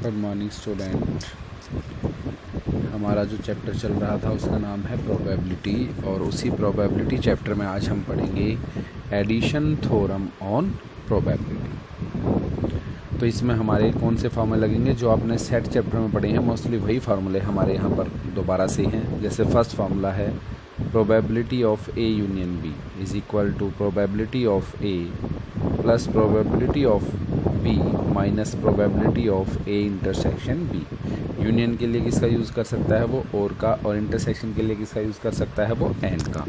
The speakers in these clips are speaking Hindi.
Good morning student. हमारा जो चैप्टर चल रहा था उसका नाम है प्रोबेबिलिटी, और उसी प्रोबेबिलिटी चैप्टर में आज हम पढ़ेंगे एडिशन थ्योरम ऑन प्रोबेबिलिटी। तो इसमें हमारे कौन से फार्मूले लगेंगे जो आपने सेट चैप्टर में पढ़े हैं, मोस्टली वही फार्मूले हमारे यहाँ पर दोबारा से हैं। जैसे फर्स्ट फार्मूला है probability of A union B is equal to probability of A plus probability of B minus probability of A intersection B. Union के लिए किसका यूज़ कर सकता है वो और का, और इंटरसेक्शन के लिए किसका यूज़ कर सकता है वो एंड का।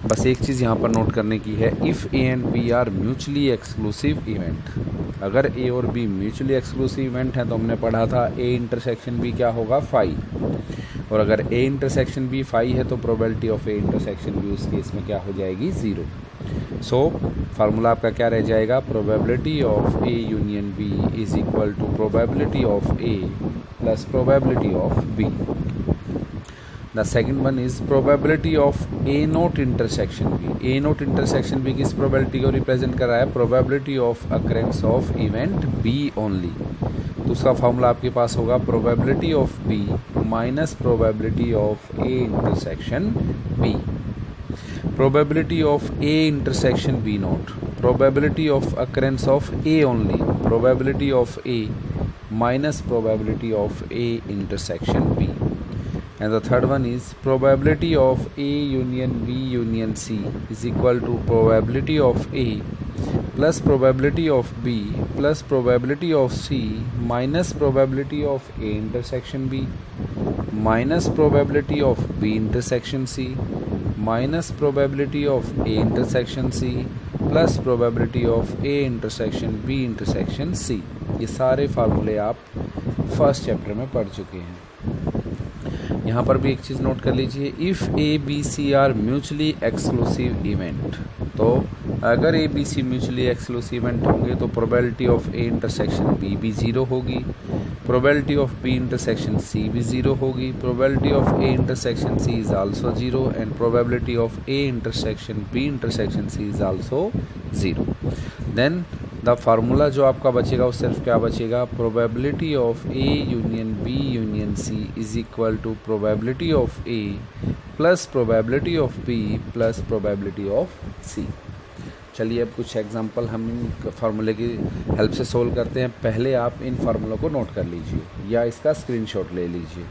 बस एक चीज़ यहाँ पर नोट करने की है, if A and B are mutually exclusive event. अगर ए और बी म्यूचुअली एक्सक्लूसिव इवेंट है तो हमने पढ़ा था ए इंटरसेक्शन बी क्या होगा, फाई। और अगर ए इंटरसेक्शन बी फाई है तो probability of A intersection B उस केस में क्या हो जाएगी, ज़ीरो। सो फार्मूला आपका क्या रह जाएगा, probability of A union B is equal to probability of A plus probability of B. The second one is probability of A not intersection B. A not intersection B किस प्रोबेबिलिटी को रिप्रेजेंट कर रहा है, probability of occurrence of event B only. तो उसका फार्मूला आपके पास होगा probability of B minus probability of A intersection B. Probability of A intersection B not, probability of occurrence of A only, probability of A minus probability of A intersection B. And the third one is probability of A union B union C is equal to probability of A plus probability of B plus probability of C minus probability of A intersection B minus probability of B intersection C minus probability of A intersection C plus probability of A intersection B intersection C। ये सारे फार्मूले आप फर्स्ट चैप्टर में पढ़ चुके हैं। यहाँ पर भी एक चीज़ नोट कर लीजिए, if A B C are mutually exclusive event, तो अगर A B C mutually exclusive event होंगे तो probability of A intersection B भी ज़ीरो होगी, probability of B intersection C भी ज़ीरो होगी, probability of A intersection C is also zero and probability of A intersection B intersection C is also zero. Then the formula जो आपका बचेगा वो सिर्फ क्या बचेगा, probability of A union B union C is equal to probability of A plus probability of B plus probability of C. चलिए अब कुछ एग्जांपल हम इन फार्मूले की हेल्प से सोल्व करते हैं। पहले आप इन फार्मूलों को नोट कर लीजिए या इसका स्क्रीनशॉट ले लीजिए।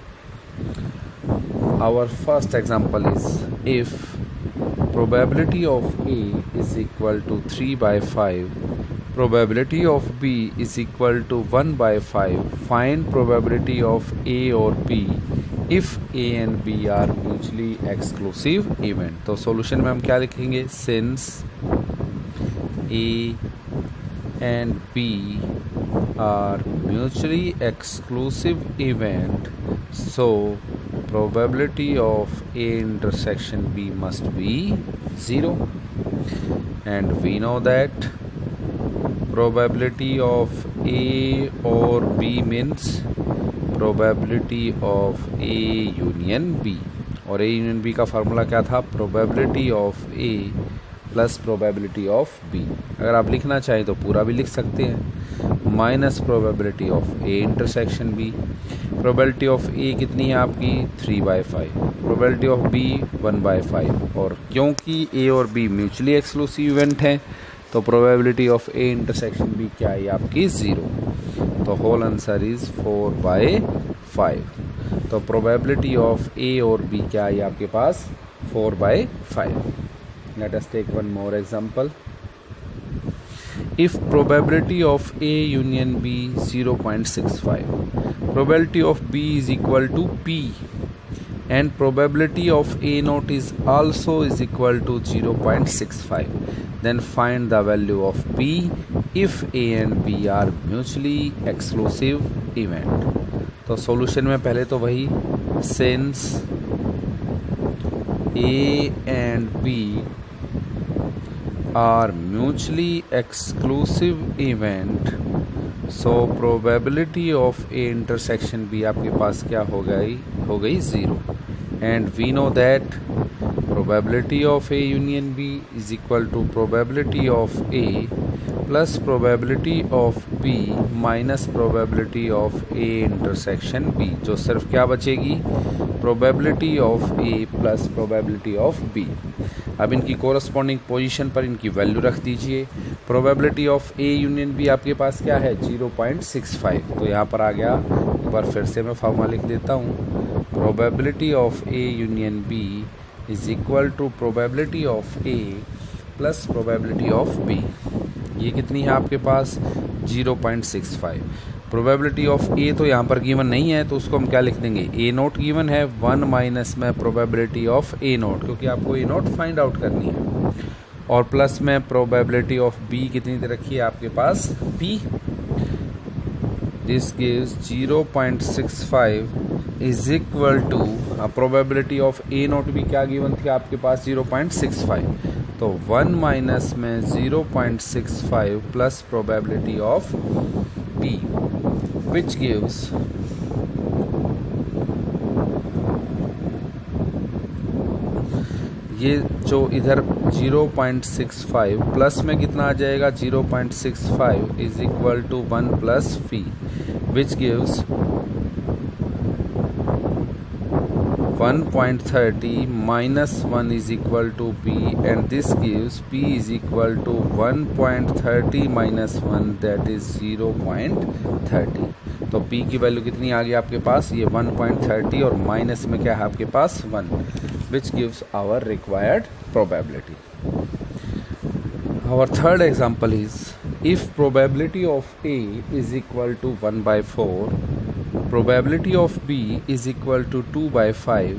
Our first example is if probability of A is equal to 3/5, probability of B is equal to 1/5. Find probability of A or B if A and B are mutually exclusive event। तो सॉल्यूशन में हम क्या लिखेंगे, since A and B are mutually exclusive event, so probability of A intersection B must be 0, and we know that probability of A or B means probability of A union B, और A union B का फार्मूला क्या था, probability of A plus probability of B। अगर आप लिखना चाहें तो पूरा भी लिख सकते हैं, minus probability of A intersection B। probability of A कितनी है आपकी, 3/5, probability of B 1/5, और क्योंकि A और B म्यूचुअली एक्सक्लूसिव इवेंट हैं तो प्रोबेबिलिटी ऑफ ए इंटरसेक्शन भी क्या है आपकी, 0। तो होल आंसर इज 4/5। तो प्रोबेबिलिटी ऑफ ए और बी क्या है आपके पास, 4/5। Let us take one more example. If probability of A union B 0.65, probability of B is equal to P and probability of A naught is also is equal to 0.65, then find the value of B if A and B are mutually exclusive event। तो सॉल्यूशन में पहले तो वही, since A and B are mutually exclusive event, so probability of A intersection B आपके पास क्या हो गई 0, and we know that probability of A union B is equal to probability of A plus probability of B minus probability of A intersection B, जो सिर्फ क्या बचेगी, probability of A plus probability of B. अब इनकी कोरस्पॉन्डिंग पोजीशन पर इनकी वैल्यू रख दीजिए। Probability of A union B आपके पास क्या है, 0.65, तो यहाँ पर आ गया। एक बार फिर से मैं फार्मूला लिख देता हूँ, probability of A union B is equal to probability of A plus probability of B. ये कितनी है आपके पास, 0.65। प्रोबेबिलिटी ऑफ ए तो यहाँ पर गिवन नहीं है, तो उसको हम क्या लिख देंगे, ए नोट गिवन है, 1 माइनस में प्रोबेबिलिटी ऑफ ए नोट, क्योंकि आपको ए नोट फाइंड आउट करनी है, और प्लस में प्रोबेबिलिटी ऑफ बी कितनी दे रखी है आपके पास, P. This gives 0.65 is equal to, probability of A not भी क्या गिवन थी आपके पास, 0.65, तो 1 माइनस में 0.65 plus probability of p, which gives ये जो इधर 0.65 प्लस में कितना आ जाएगा, 0.65 is equal to 1 plus p, which gives 1.30 minus 1 is equal to p, and this gives p is equal to 1.30 minus 1, that is 0.30। तो p की वैल्यू कितनी आ गई आपके पास, ये 1.30, और माइनस में क्या है आपके पास, 1, which gives our required probability। Our third example is, if probability of A is equal to 1/4, probability of B is equal to 2/5,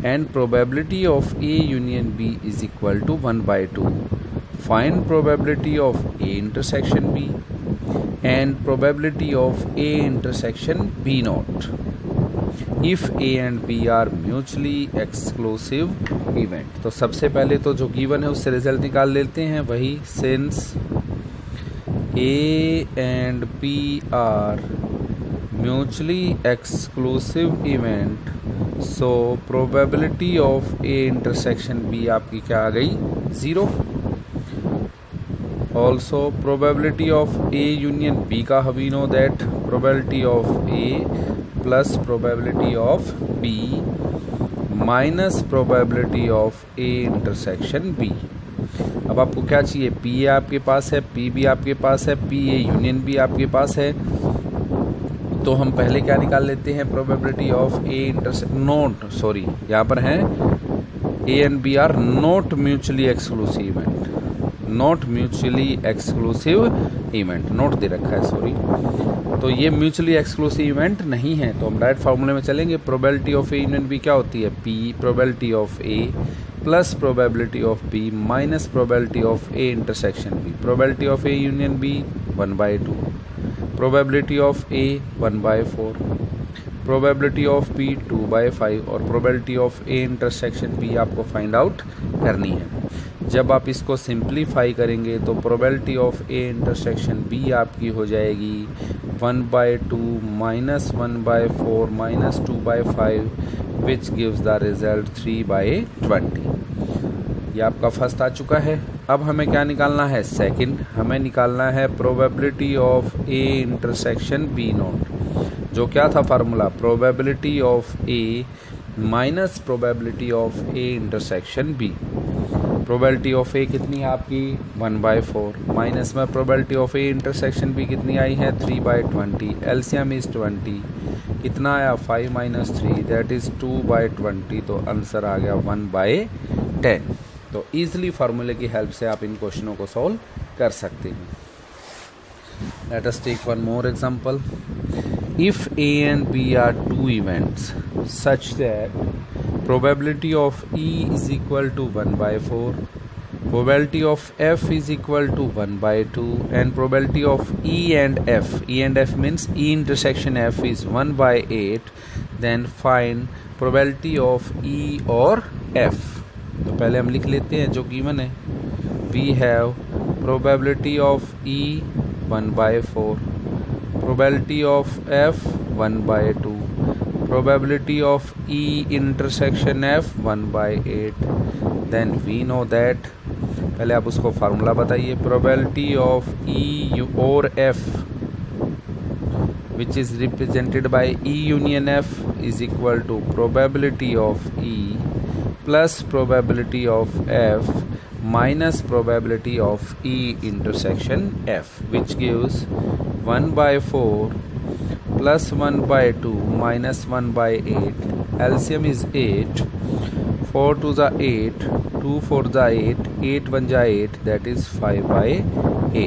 and probability of A union B is equal to 1/2, find probability of A intersection B and probability of A intersection B naught if A and B are mutually exclusive event। तो सबसे पहले तो जो गिवन है उससे रिजल्ट निकाल लेते हैं, वही since A and B are mutually exclusive event, so probability of A intersection B आपकी क्या आ गई, 0। also probability of A union B का we know that probability of A plus probability of B minus probability of A intersection B। अब आपको क्या चाहिए, P A आपके पास है, P भी आपके पास है, P A यूनियन भी आपके पास है, तो हम पहले क्या निकाल लेते हैं, प्रोबेबिलिटी ऑफ ए यहाँ पर हैं A and B are not mutually exclusive event, not mutually exclusive event, note दे रखा है सॉरी, तो ये म्यूचुअली एक्सक्लूसिव इवेंट नहीं है, तो हम डायरेक्ट फार्मूले में चलेंगे। Probability of A union B क्या होती है, P probability of A plus probability of B minus probability of A intersection B. Probability of A union B 1/2, probability of A 1/4, probability of B 2/5, और probability of A intersection B आपको फाइंड आउट करनी है। जब आप इसको सिंप्लीफाई करेंगे तो probability of A intersection B आपकी हो जाएगी 1/2 minus 1/4 minus 2/5, which gives the result 3/20। ये आपका फर्स्ट आ चुका है। अब हमें क्या निकालना है, सेकंड, हमें निकालना है probability of A intersection B not, जो क्या था formula, probability of A minus probability of A intersection B. Probability of A कितनी है आपकी 1/4, माइनस में probability of A intersection B कितनी आई है 3/20, एलसीएम इज 20, कितना आया 5 माइनस 3 दैट इज 2/20, तो आंसर आ गया 1/10। तो ईजिली फार्मूले की हेल्प से आप इन क्वेश्चनों को सॉल्व कर सकते हैं। Let us take one more example. If A and B are two events such that probability of E is equal to 1/4, probability of F is equal to 1/2, and probability of E and F means E intersection F is 1/8, then find probability of E or F। तो पहले हम लिख लेते हैं जो गिवन है, we have probability of E 1/4, probability of F 1/2, probability of E intersection F 1/8, then we know that पहले आप उसको फार्मूला बताइए। प्रोबेबिलिटी ऑफ ई और F which is represented by E union F is equal to probability of E plus probability of F minus probability of E intersection F, which gives 1 by 4 plus 1 by 2 minus 1 by 8. LCM is 8. 4 to the 8, 2 for the 8, 8 1 ja 8, that is 5 by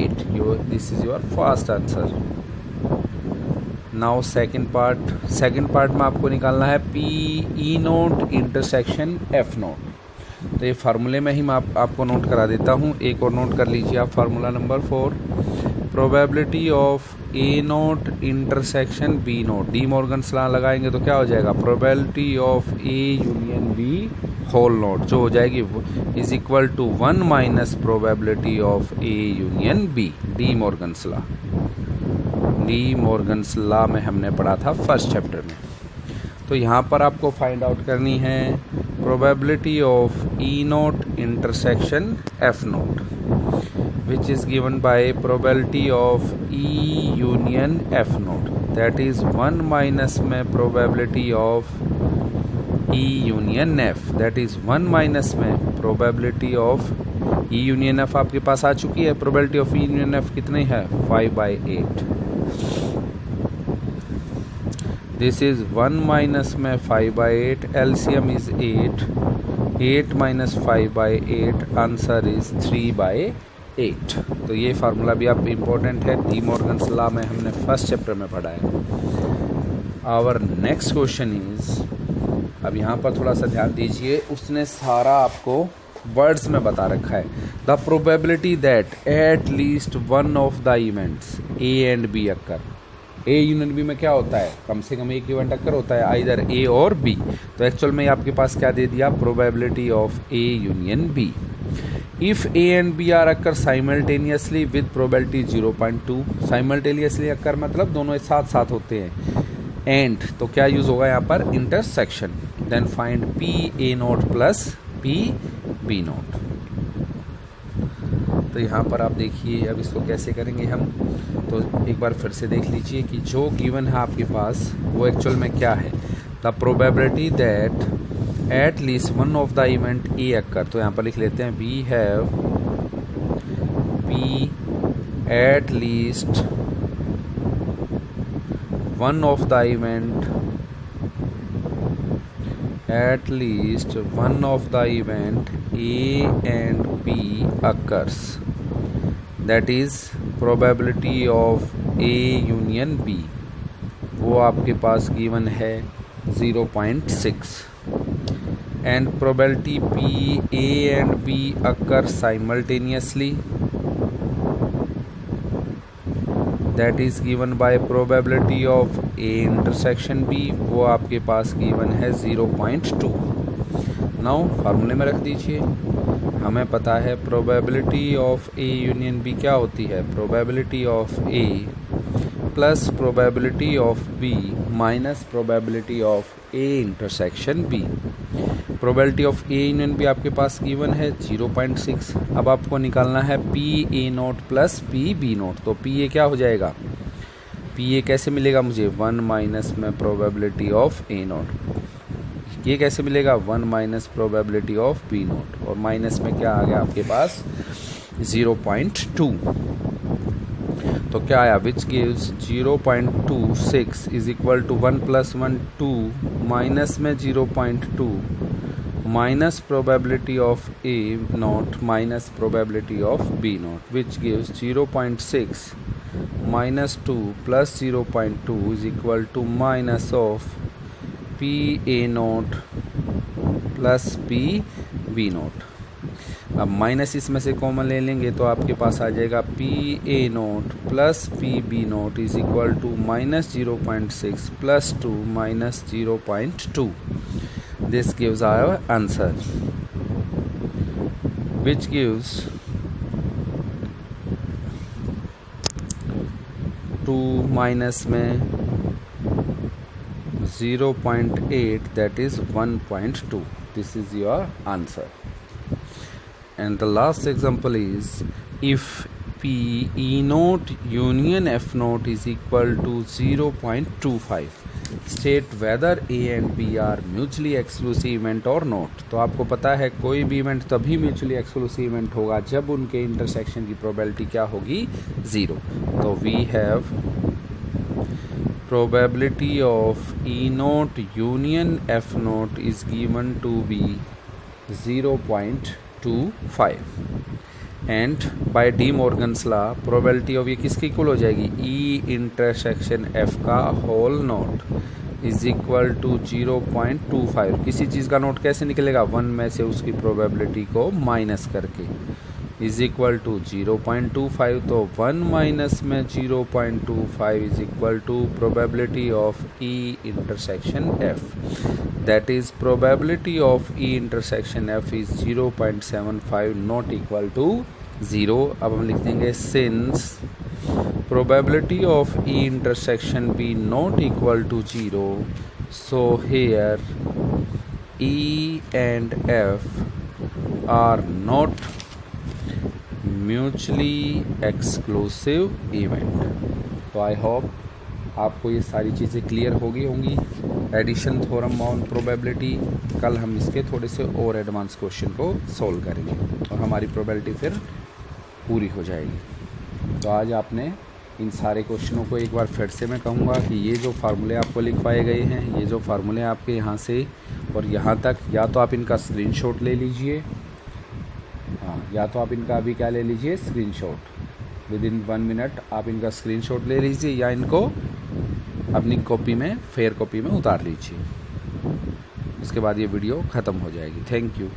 8. This is your first answer. Now second part में आपको निकालना है P E not intersection F note. तो ये फार्मूले में ही मैं आपको नोट करा देता हूँ, एक और नोट कर लीजिए आप। Formula number 4, probability of A not intersection B not. De Morgan's law लगाएंगे तो क्या हो जाएगा, probability of A union B whole not, जो हो जाएगी is equal to 1 minus probability of A union B. De Morgan's law, De Morgan's law में हमने पढ़ा था फर्स्ट चैप्टर में। तो यहाँ पर आपको फाइंड आउट करनी है probability of E not intersection F not, which is given by probability of E union F not, that is 1 minus में probability of E union F, that is 1 minus में probability of E union F आपके पास आ चुकी है। Probability of E union F कितनी है, 5 by 8। दिस इज 1 माइनस में 5 by 8, LCM is 8, 8 minus 5 by 8, answer is 3 by 8। तो ये फार्मूला भी आप इम्पोर्टेंट है, डी मॉर्गन्स लॉ में हमने फर्स्ट चैप्टर में पढ़ा है। आवर नेक्स्ट क्वेश्चन इज, अब यहाँ पर थोड़ा सा ध्यान दीजिए, उसने सारा आपको वर्ड्स में बता रखा है। The probability that at least one of the events A and B occur. A union B में क्या होता है, कम से कम एक इवेंट अक्कर होता है, आइदर ए और बी। तो एक्चुअल में आपके पास क्या दे दिया, probability of A union B. If A and B are occur simultaneously with probability 0.2। Simultaneously occur मतलब दोनों एक साथ साथ होते हैं। एंड तो क्या यूज़ होगा यहाँ पर, intersection. Then find P A not plus P B not. तो यहाँ पर आप देखिए अब इसको कैसे करेंगे हम, तो एक बार फिर से देख लीजिए कि जो गिवन है आपके पास वो एक्चुअल में क्या है। The probability that at least one of the event A occur, तो यहाँ पर लिख लेते हैं we have P at least one of the event, at least one of the event A and B occurs, that is probability of A union B, वो आपके पास गिवन है 0.6। and probability P A and B occur simultaneously, that is given by probability of A intersection B, वो आपके पास गिवन है 0.2। नाउ फार्मूले में रख दीजिए, हमें पता है probability of A union B क्या होती है, probability of A plus probability of B minus probability of A intersection B. Probability of A union B आपके पास गिवन है 0.6। अब आपको निकालना है P A not plus P B not. तो पी ए क्या हो जाएगा, पी ए कैसे मिलेगा मुझे, 1 माइनस में प्रोबेबिलिटी ऑफ ए नोट। ये कैसे मिलेगा, 1 minus probability of B not, और माइनस में क्या आ गया आपके पास 0.2। तो क्या आया, which gives 0.26 is equal to 1 + 1 2 minus में 0.2 minus probability of A not minus probability of B not, which gives 0.6 minus 2 plus 0.2 is equal to minus of P A naught plus P B naught। अब माइनस इसमें से कॉमन ले लेंगे तो आपके पास आ जाएगा P A naught plus P B naught is equal to minus 0.6 plus 2 minus 0.2। This gives our answer, which gives 2 minus में 0.8 that is 1.2। This is your answer. And the last example is if P E naught union F naught is equal to 0.25, state whether A and B are mutually exclusive event or not। तो आपको पता है कोई भी इवेंट तभी म्यूचुअली एक्सक्लूसिव इवेंट होगा जब उनके इंटरसेक्शन की प्रोबेबिलिटी क्या होगी, 0। तो we have probability of E naught union F naught is given to be 0.25 and by De Morgan's law probability of ये किसकी इक्वल हो जाएगी, E इंटरसेक्शन F का whole not is equal to 0.25। किसी चीज़ का नोट कैसे निकलेगा, 1 में से उसकी प्रोबेबिलिटी को माइनस करके, इज इक्वल टू 0.25। तो 1 माइनस में 0.25 is equal to probability of E intersection F, that is probability of E intersection F is 0.75 not equal to 0। अब हम लिख देंगे since probability of E intersection B not equal to 0, so here E and F are not mutually exclusive event. तो आई होप आपको ये सारी चीज़ें क्लियर हो गई होंगी। एडिशन थ्योरम ऑन प्रोबेबिलिटी, कल हम इसके थोड़े से और एडवांस क्वेश्चन को सॉल्व करेंगे और हमारी प्रोबेबिलिटी फिर पूरी हो जाएगी। तो आज आपने इन सारे क्वेश्चनों को एक बार फिर से मैं कहूँगा कि ये जो फार्मूले आपको लिखवाए गए हैं, ये जो फार्मूले आपके यहाँ से और यहाँ तक, या तो आप इनका स्क्रीनशॉट ले लीजिए, हाँ, या तो आप इनका अभी क्या ले लीजिए, स्क्रीनशॉट। विद इन 1 मिनट आप इनका स्क्रीनशॉट ले लीजिए या इनको अपनी कॉपी में, फेयर कॉपी में उतार लीजिए। उसके बाद ये वीडियो ख़त्म हो जाएगी। Thank you.